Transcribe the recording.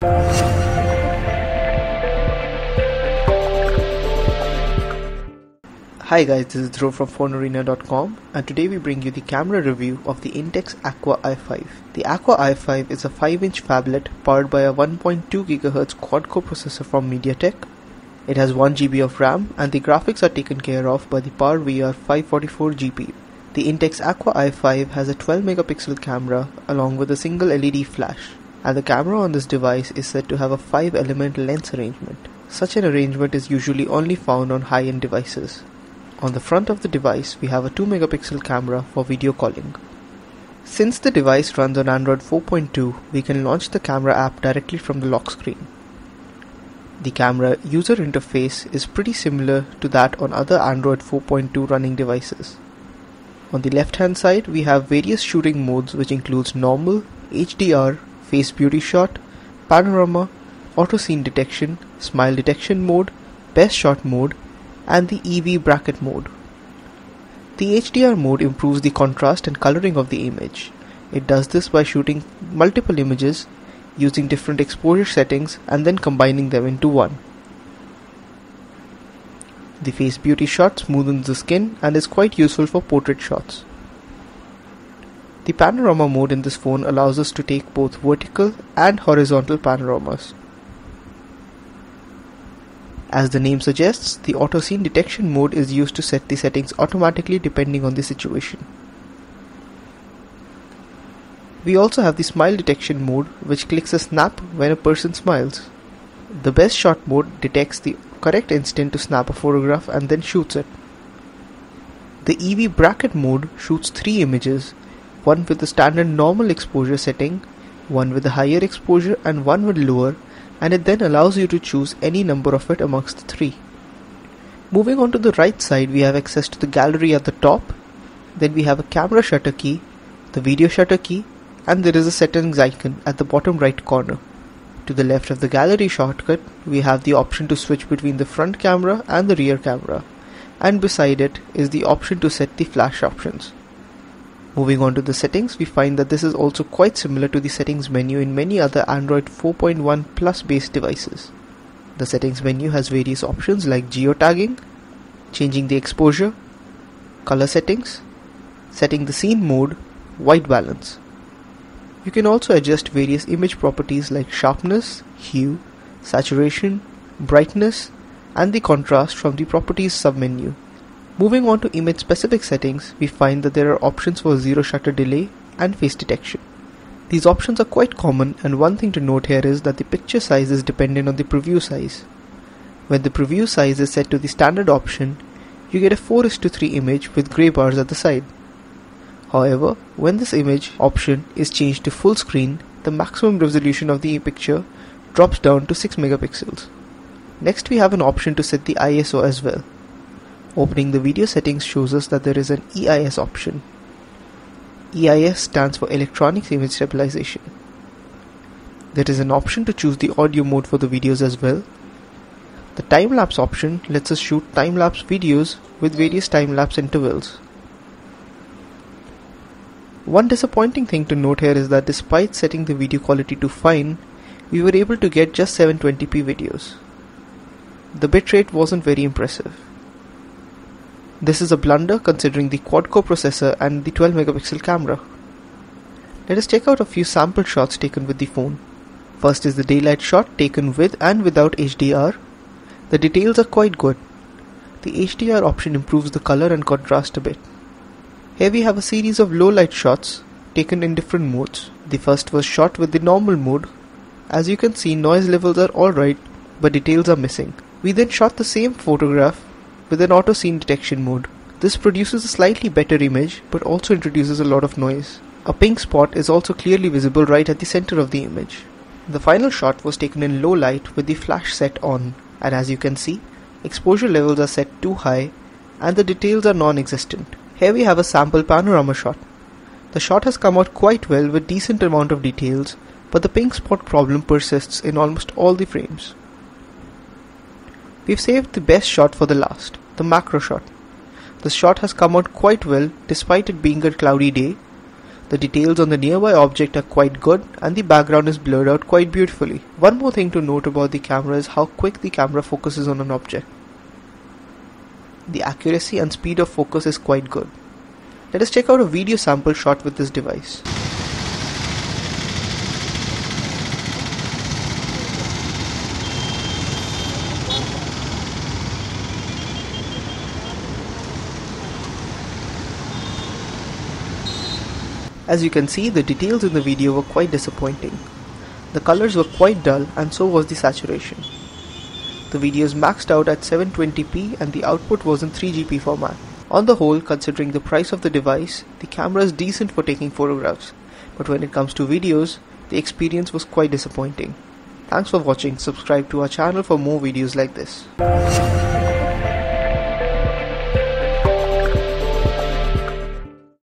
Hi guys, this is Dhruv from PhoneArena.com, and today we bring you the camera review of the Intex Aqua i-5. The Aqua i-5 is a 5-inch phablet powered by a 1.2 GHz quad-core processor from MediaTek. It has 1 GB of RAM, and the graphics are taken care of by the PowerVR 544 GPU. The Intex Aqua i-5 has a 12 megapixel camera along with a single LED flash, and the camera on this device is said to have a 5-element lens arrangement. Such an arrangement is usually only found on high-end devices. On the front of the device, we have a 2 megapixel camera for video calling. Since the device runs on Android 4.2, we can launch the camera app directly from the lock screen. The camera user interface is pretty similar to that on other Android 4.2 running devices. On the left hand side, we have various shooting modes which includes normal, HDR, face beauty shot, panorama, auto scene detection, smile detection mode, best shot mode, and the EV bracket mode. The HDR mode improves the contrast and coloring of the image. It does this by shooting multiple images using different exposure settings and then combining them into one. The face beauty shot smoothens the skin and is quite useful for portrait shots. The panorama mode in this phone allows us to take both vertical and horizontal panoramas. As the name suggests, the auto scene detection mode is used to set the settings automatically depending on the situation. We also have the smile detection mode, which clicks a snap when a person smiles. The best shot mode detects the correct instant to snap a photograph and then shoots it. The EV bracket mode shoots 3 images, one with the standard normal exposure setting, one with a higher exposure and one with lower, and it then allows you to choose any number of it amongst the 3. Moving on to the right side, we have access to the gallery at the top, then we have a camera shutter key, the video shutter key, and there is a settings icon at the bottom right corner. To the left of the gallery shortcut, we have the option to switch between the front camera and the rear camera, and beside it is the option to set the flash options. Moving on to the settings, we find that this is also quite similar to the settings menu in many other Android 4.1 Plus based devices. The settings menu has various options like geotagging, changing the exposure, color settings, setting the scene mode, white balance. You can also adjust various image properties like sharpness, hue, saturation, brightness, and the contrast from the properties submenu. Moving on to image specific settings, we find that there are options for zero shutter delay and face detection. These options are quite common, and one thing to note here is that the picture size is dependent on the preview size. When the preview size is set to the standard option, you get a 4:3 image with grey bars at the side. However, when this image option is changed to full screen, the maximum resolution of the picture drops down to 6 megapixels. Next, we have an option to set the ISO as well. Opening the video settings shows us that there is an EIS option. EIS stands for Electronic Image Stabilization. There is an option to choose the audio mode for the videos as well. The time-lapse option lets us shoot time-lapse videos with various time-lapse intervals. One disappointing thing to note here is that despite setting the video quality to fine, we were able to get just 720p videos. The bitrate wasn't very impressive. This is a blunder considering the quad-core processor and the 12 megapixel camera. Let us check out a few sample shots taken with the phone. First is the daylight shot taken with and without HDR. The details are quite good. The HDR option improves the color and contrast a bit. Here we have a series of low light shots taken in different modes. The first was shot with the normal mode. As you can see, noise levels are alright, but details are missing. We then shot the same photograph with an auto scene detection mode. This produces a slightly better image but also introduces a lot of noise. A pink spot is also clearly visible right at the center of the image. The final shot was taken in low light with the flash set on, and as you can see, exposure levels are set too high and the details are non-existent. Here we have a sample panorama shot. The shot has come out quite well with decent amount of details, but the pink spot problem persists in almost all the frames. We've saved the best shot for the last, the macro shot. The shot has come out quite well despite it being a cloudy day. The details on the nearby object are quite good and the background is blurred out quite beautifully. One more thing to note about the camera is how quick the camera focuses on an object. The accuracy and speed of focus is quite good. Let us check out a video sample shot with this device. As you can see, the details in the video were quite disappointing. The colors were quite dull and so was the saturation. The video is maxed out at 720p and the output was in 3GP format. On the whole, considering the price of the device, the camera is decent for taking photographs, but when it comes to videos, the experience was quite disappointing. Thanks for watching. Subscribe to our channel for more videos like this.